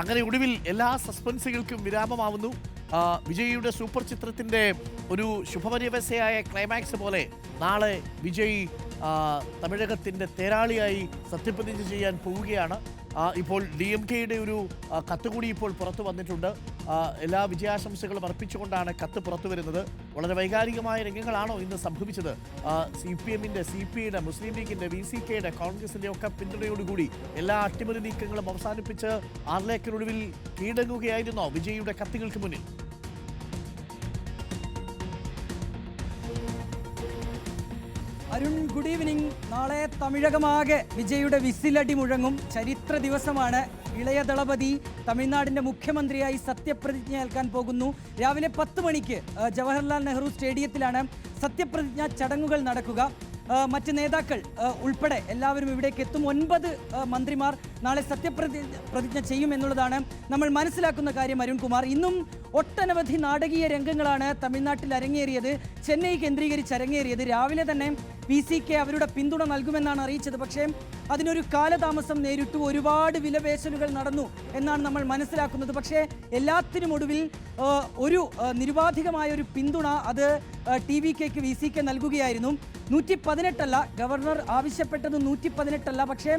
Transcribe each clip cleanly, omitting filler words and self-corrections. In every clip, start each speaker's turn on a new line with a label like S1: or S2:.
S1: അങ്ങനെ ഒടുവിൽ എല്ലാ സസ്പെൻസുകൾക്കും വിരാമമാവുന്നു. വിജയിയുടെ സൂപ്പർ ചിത്രത്തിൻ്റെ ഒരു ശുഭപര്യവസ്ഥയായ ക്ലൈമാക്സ് പോലെ നാളെ വിജയ് തമിഴകത്തിൻ്റെ തേരാളിയായി സത്യപ്രതിജ്ഞ ചെയ്യാൻ പോവുകയാണ്. ഇപ്പോൾ DMK-യുടെ ഒരു കത്ത് കൂടി ഇപ്പോൾ പുറത്തു വന്നിട്ടുണ്ട്. എല്ലാ വിജയാശംസകളും അർപ്പിച്ചുകൊണ്ടാണ് കത്ത് പുറത്തു വരുന്നത്. വളരെ വൈകാരികമായ രംഗങ്ങളാണോ ഇന്ന് സംഭവിച്ചത്? CPM-ന്റെ, CPI-യുടെ, മുസ്ലിം ലീഗിൻ്റെ, VCK-യുടെ, കോൺഗ്രസിൻ്റെ ഒക്കെ പിന്തുണയോടുകൂടി എല്ലാ അട്ടിമറി നീക്കങ്ങളും അവസാനിപ്പിച്ച് ആറിലേക്കൊടുവിൽ കീഴടങ്ങുകയായിരുന്നോ വിജയിയുടെ കത്തുകൾക്ക് മുന്നിൽ?
S2: Arun, good evening. നാളെ തമിഴകമാകെ വിജയുടെ വിസിലടി മുഴങ്ങും. ചരിത്ര ദിവസമാണ്. ഇളയ ദളപതി തമിഴ്നാടിൻ്റെ മുഖ്യമന്ത്രിയായി സത്യപ്രതിജ്ഞ ഏൽക്കാൻ പോകുന്നു. രാവിലെ 10 മണിക്ക് ജവഹർലാൽ നെഹ്റു സ്റ്റേഡിയത്തിലാണ് സത്യപ്രതിജ്ഞാ ചടങ്ങുകൾ നടക്കുക. മറ്റ് നേതാക്കൾ ഉൾപ്പെടെ എല്ലാവരും ഇവിടേക്ക് എത്തും. 9 മന്ത്രിമാർ നാളെ സത്യപ്രതിജ്ഞ ചെയ്യുമെന്നുള്ളതാണ് നമ്മൾ മനസ്സിലാക്കുന്ന കാര്യം. അരുൺകുമാർ, ഇന്നും ഒട്ടനവധി നാടകീയ രംഗങ്ങളാണ് തമിഴ്നാട്ടിൽ അരങ്ങേറിയത്, ചെന്നൈ കേന്ദ്രീകരിച്ച് അരങ്ങേറിയത്. രാവിലെ തന്നെ VCK അവരുടെ പിന്തുണ നൽകുമെന്നാണ് അറിയിച്ചത്. പക്ഷേ അതിനൊരു കാലതാമസം നേരിട്ടു. ഒരുപാട് വിലപേശലുകൾ നടന്നു എന്നാണ് നമ്മൾ മനസ്സിലാക്കുന്നത്. പക്ഷേ എല്ലാത്തിനും ഒടുവിൽ ഒരു നിരുപാധികമായ ഒരു പിന്തുണ അത് TVKക്ക് VCK നൽകുകയായിരുന്നു. 118 അല്ല, ഗവർണർ ആവശ്യപ്പെട്ടത് 118 അല്ല, പക്ഷേ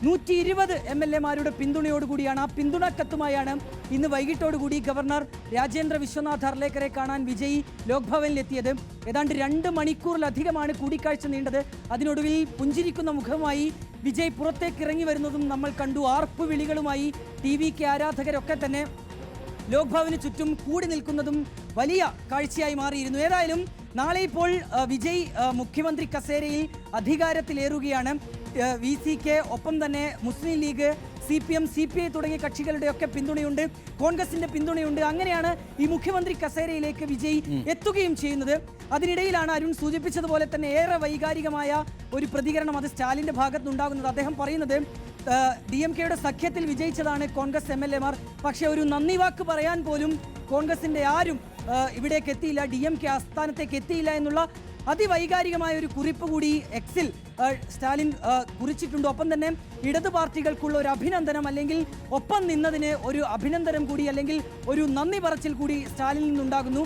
S2: 120 MLA-മാരുടെ പിന്തുണയോടുകൂടിയാണ്. ആ പിന്തുണക്കത്തുമായാണ് ഇന്ന് വൈകിട്ടോടുകൂടി ഗവർണർ രാജേന്ദ്ര വിശ്വനാഥ് അർലേക്കറെ കാണാൻ വിജയ് ലോക്ഭവനിലെത്തിയത്. ഏതാണ്ട് 2 മണിക്കൂറിലധികമാണ് കൂടിക്കാഴ്ച നീണ്ടത്. അതിനൊടുവിൽ പുഞ്ചിരിക്കുന്ന മുഖമായി വിജയ് പുറത്തേക്ക് ഇറങ്ങി വരുന്നതും നമ്മൾ കണ്ടു. ആർപ്പ് വിളികളുമായി TVK ആരാധകരൊക്കെ തന്നെ ലോക്ഭവന് ചുറ്റും കൂടി നിൽക്കുന്നതും വലിയ കാഴ്ചയായി മാറിയിരുന്നു. ഏതായാലും നാളെ ഇപ്പോൾ വിജയ് മുഖ്യമന്ത്രി കസേരയിൽ അധികാരത്തിലേറുകയാണ്. VCK ഒപ്പം തന്നെ മുസ്ലിം ലീഗ്, CPM, CPI തുടങ്ങിയ കക്ഷികളുടെയൊക്കെ പിന്തുണയുണ്ട്, കോൺഗ്രസിന്റെ പിന്തുണയുണ്ട്. അങ്ങനെയാണ് ഈ മുഖ്യമന്ത്രി കസേരയിലേക്ക് വിജയ് എത്തുകയും ചെയ്യുന്നത്. അതിനിടയിലാണ് അരുൺ സൂചിപ്പിച്ചതുപോലെ തന്നെ ഏറെ വൈകാരികമായ ഒരു പ്രതികരണം അത് സ്റ്റാലിൻ്റെ ഭാഗത്തുനിന്നുണ്ടാകുന്നത്. അദ്ദേഹം പറയുന്നത് DMK-യുടെ സഖ്യത്തിൽ വിജയിച്ചതാണ് കോൺഗ്രസ് MLA-മാർ, പക്ഷേ ഒരു നന്ദി വാക്ക് പറയാൻ പോലും കോൺഗ്രസിൻ്റെ ആരും ഇവിടേക്ക് എത്തിയില്ല, DMK ആസ്ഥാനത്തേക്ക് എത്തിയില്ല എന്നുള്ള അതിവൈകാരികമായ ഒരു കുറിപ്പ് കൂടി എക്സിൽ സ്റ്റാലിൻ കുറിച്ചിട്ടുണ്ട്. ഒപ്പം തന്നെ ഇടതു പാർട്ടികൾക്കുള്ള ഒരു അഭിനന്ദനം, അല്ലെങ്കിൽ ഒപ്പം നിന്നതിന് ഒരു അഭിനന്ദനം കൂടി, അല്ലെങ്കിൽ ഒരു നന്ദി പറച്ചിൽ കൂടി സ്റ്റാലിനിൽ നിന്നുണ്ടാകുന്നു.